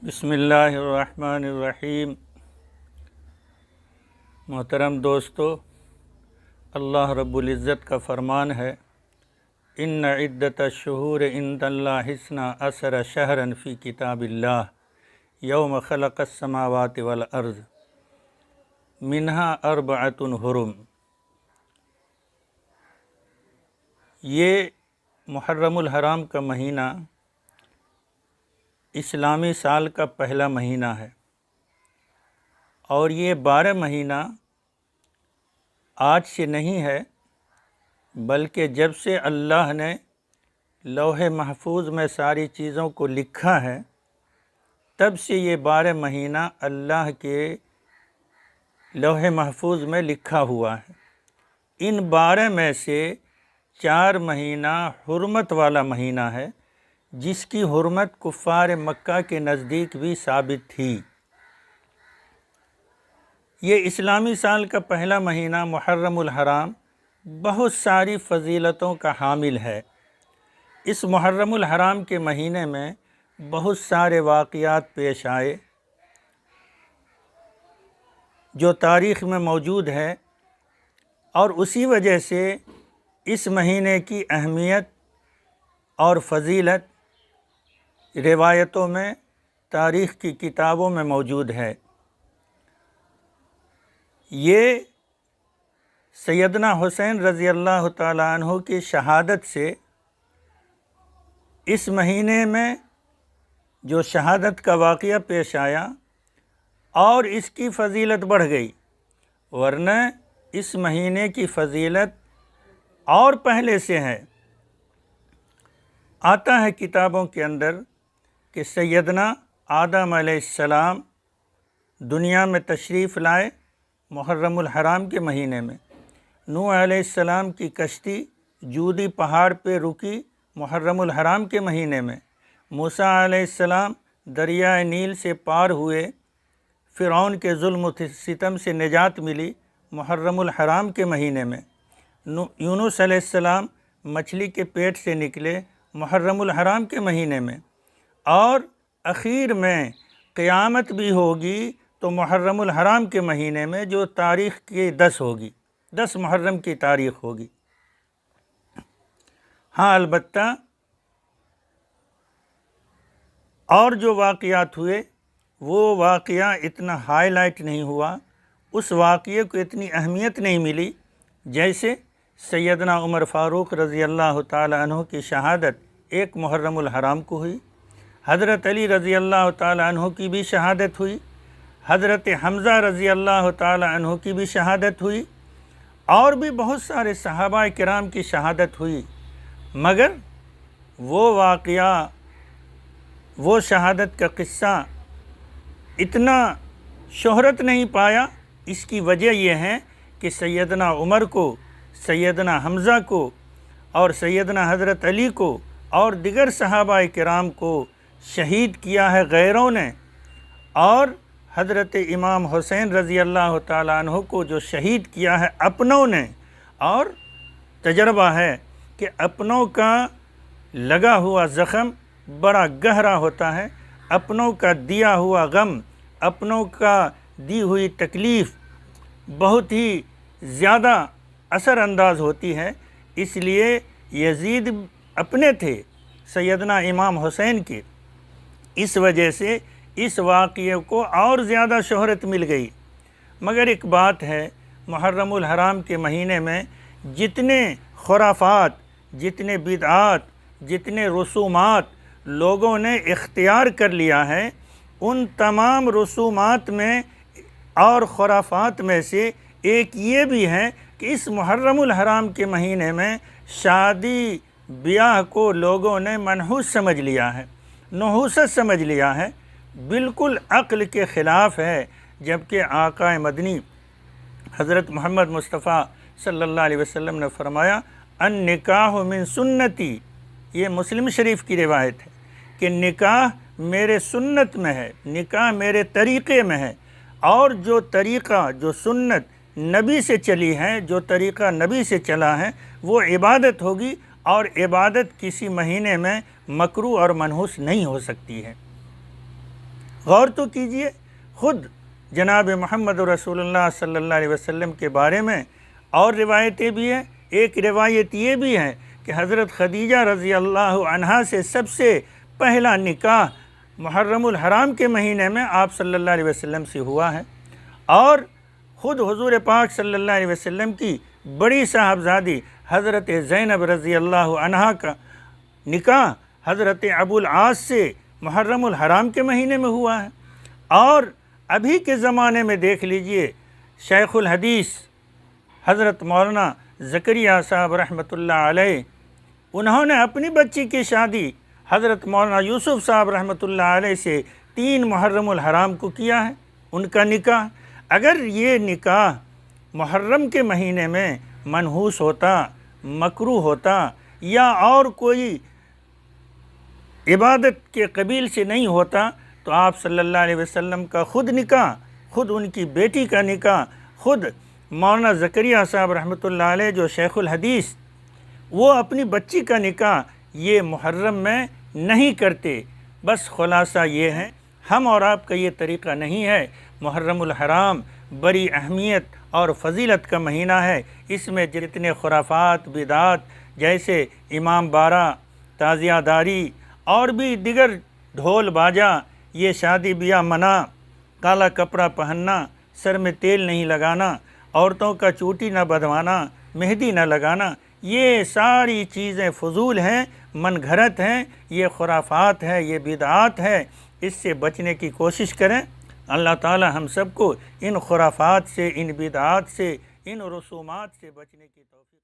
بسم اللہ الرحمن الرحیم۔ محترم دوستو، اللہ رب العزت کا فرمان ہے، ان عدت الشہور عند اللہ اثنا عشر شہرا فی کتاب اللہ یوم خلق السماوات والارض منہا اربعۃ حرم۔ یہ محرم الحرام کا مہینہ اسلامی سال کا پہلا مہینہ ہے، اور یہ 12 مہینہ آج سے نہیں ہے، بلکہ جب سے اللہ نے لوح محفوظ میں ساری چیزوں کو لکھا ہے تب سے یہ 12 مہینہ اللہ کے لوح محفوظ میں لکھا ہوا ہے۔ ان 12 میں سے 4 مہینہ حرمت والا مہینہ ہے، جس کی حرمت کفار مکہ کے نزدیک بھی ثابت تھی۔ یہ اسلامی سال کا پہلا مہینہ محرم الحرام بہت ساری فضیلتوں کا حامل ہے۔ اس محرم الحرام کے مہینے میں بہت سارے واقعات پیش آئے جو تاریخ میں موجود ہے، اور اسی وجہ سے اس مہینے کی اہمیت اور فضیلت روایتوں میں، تاریخ کی کتابوں میں موجود ہے۔ یہ سیدنا حسین رضی اللہ تعالیٰ عنہ کی شہادت سے اس مہینے میں جو شہادت کا واقعہ پیش آیا اور اس کی فضیلت بڑھ گئی، ورنہ اس مہینے کی فضیلت اور پہلے سے ہے۔ آتا ہے کتابوں کے اندر کہ سیدنا آدم علیہ السلام دنیا میں تشریف لائے محرم الحرام کے مہینے میں۔ نوح علیہ السلام کی کشتی جودی پہاڑ پہ رکی محرم الحرام کے مہینے میں۔ موسیٰ علیہ السلام دریائے نیل سے پار ہوئے، فرعون کے ظلم و ستم سے نجات ملی محرم الحرام کے مہینے میں۔ یونس علیہ السلام مچھلی کے پیٹ سے نکلے محرم الحرام کے مہینے میں، اور اخیر میں قیامت بھی ہوگی تو محرم الحرام کے مہینے میں، جو تاریخ کی 10 ہوگی، 10 محرم کی تاریخ ہوگی۔ ہاں، البتہ اور جو واقعات ہوئے وہ واقعہ اتنا ہائی لائٹ نہیں ہوا، اس واقعے کو اتنی اہمیت نہیں ملی جیسے سیدنا عمر فاروق رضی اللہ تعالیٰ عنہ کی شہادت ایک محرم الحرام کو ہوئی، حضرت علی رضی اللہ تعالیٰ عنہ کی بھی شہادت ہوئی، حضرت حمزہ رضی اللہ تعالیٰ عنہ کی بھی شہادت ہوئی، اور بھی بہت سارے صحابہ کرام کی شہادت ہوئی، مگر وہ واقعہ، وہ شہادت کا قصہ اتنا شہرت نہیں پایا۔ اس کی وجہ یہ ہے کہ سیدنا عمر کو، سیدنا حمزہ کو، اور سیدنا حضرت علی کو اور دیگر صحابہ کرام کو شہید کیا ہے غیروں نے، اور حضرت امام حسین رضی اللہ تعالیٰ عنہ کو جو شہید کیا ہے اپنوں نے۔ اور تجربہ ہے کہ اپنوں کا لگا ہوا زخم بڑا گہرا ہوتا ہے، اپنوں کا دیا ہوا غم، اپنوں کا دی ہوئی تکلیف بہت ہی زیادہ اثر انداز ہوتی ہے۔ اس لیے یزید اپنے تھے سیدنا امام حسین کے، اس وجہ سے اس واقعے کو اور زیادہ شہرت مل گئی۔ مگر ایک بات ہے، محرم الحرام کے مہینے میں جتنے خرافات، جتنے بدعات، جتنے رسومات لوگوں نے اختیار کر لیا ہے، ان تمام رسومات میں اور خرافات میں سے ایک یہ بھی ہے کہ اس محرم الحرام کے مہینے میں شادی بیاہ کو لوگوں نے منحوس سمجھ لیا ہے، نحوست سمجھ لیا ہے، بالکل عقل کے خلاف ہے۔ جبکہ آقا مدنی حضرت محمد مصطفیٰ صلی اللہ علیہ وسلم نے فرمایا، النکاح من سنتی، یہ مسلم شریف کی روایت ہے کہ نکاح میرے سنت میں ہے، نکاح میرے طریقے میں ہے، اور جو طریقہ، جو سنت نبی سے چلی ہے، جو طریقہ نبی سے چلا ہے، وہ عبادت ہوگی، اور عبادت کسی مہینے میں مکروہ اور منحوس نہیں ہو سکتی ہے۔ غور تو کیجئے، خود جناب محمد رسول اللہ صلی اللہ علیہ وسلم کے بارے میں اور روایتیں بھی ہیں۔ ایک روایت یہ بھی ہے کہ حضرت خدیجہ رضی اللہ عنہا سے سب سے پہلا نکاح محرم الحرام کے مہینے میں آپ صلی اللہ علیہ وسلم سے ہوا ہے، اور خود حضور پاک صلی اللہ علیہ وسلم کی بڑی صاحبزادی حضرت زینب رضی اللہ عنہا کا نکاح حضرت ابو العاص سے محرم الحرام کے مہینے میں ہوا ہے۔ اور ابھی کے زمانے میں دیکھ لیجئے، شیخ الحدیث حضرت مولانا زکریہ صاحب رحمۃ اللہ علیہ، انہوں نے اپنی بچی کی شادی حضرت مولانا یوسف صاحب رحمۃ اللہ علیہ سے 3 محرم الحرام کو کیا ہے ان کا نکاح۔ اگر یہ نکاح محرم کے مہینے میں منحوس ہوتا، مکروہ ہوتا، یا اور کوئی عبادت کے قبیل سے نہیں ہوتا تو آپ صلی اللہ علیہ وسلم کا خود نکاح، خود ان کی بیٹی کا نکاح، خود مولانا زکریہ صاحب رحمۃ اللہ علیہ جو شیخ الحدیث، وہ اپنی بچی کا نکاح یہ محرم میں نہیں کرتے۔ بس خلاصہ یہ ہے، ہم اور آپ کا یہ طریقہ نہیں ہے۔ محرم الحرام بڑی اہمیت اور فضیلت کا مہینہ ہے، اس میں جتنے خرافات، بدعات جیسے امام بارہ، تعزیہ داری اور بھی دیگر ڈھول باجا، یہ شادی بیاہ منع، کالا کپڑا پہننا، سر میں تیل نہیں لگانا، عورتوں کا چوٹی نہ بدھوانا، مہندی نہ لگانا، یہ ساری چیزیں فضول ہیں، من گھڑت ہیں، یہ خرافات ہے، یہ بدعات ہے۔ اس سے بچنے کی کوشش کریں۔ اللہ تعالی ہم سب کو ان خرافات سے، ان بدعات سے، ان رسومات سے بچنے کی توفیق